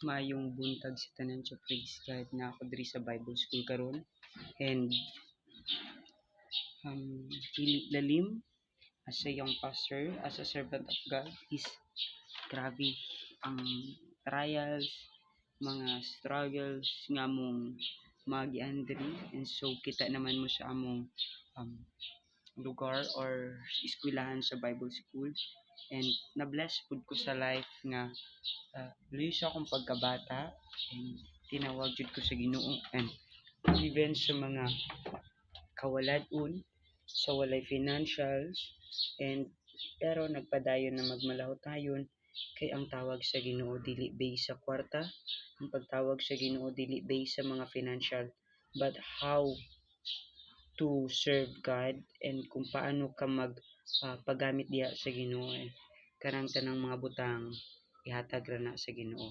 Maayong buntag sa tanan sa praise kahit na ako diri sa Bible School karon. And dili lalim as a young pastor, as a servant of God is grabe ang trials, mga struggles nga mong magian diri. And so kita naman mo sa among um, lugar or eskwelahan sa Bible School. And na-bless pud ko sa life nga luyo sa akong pagkabata and tinawag jud ko sa Ginoo. And even sa mga kawalad-on, sa walay financials, and pero nagpadayon na magmalahot-tayon kay ang tawag sa Ginoo dili based sa kwarta, ang pagtawag sa Ginoo dili based sa mga financial, but how to serve God and kung paano ka paggamit diha sa Ginoo. Karang tanang mga butang ihatag ra na sa Ginoo.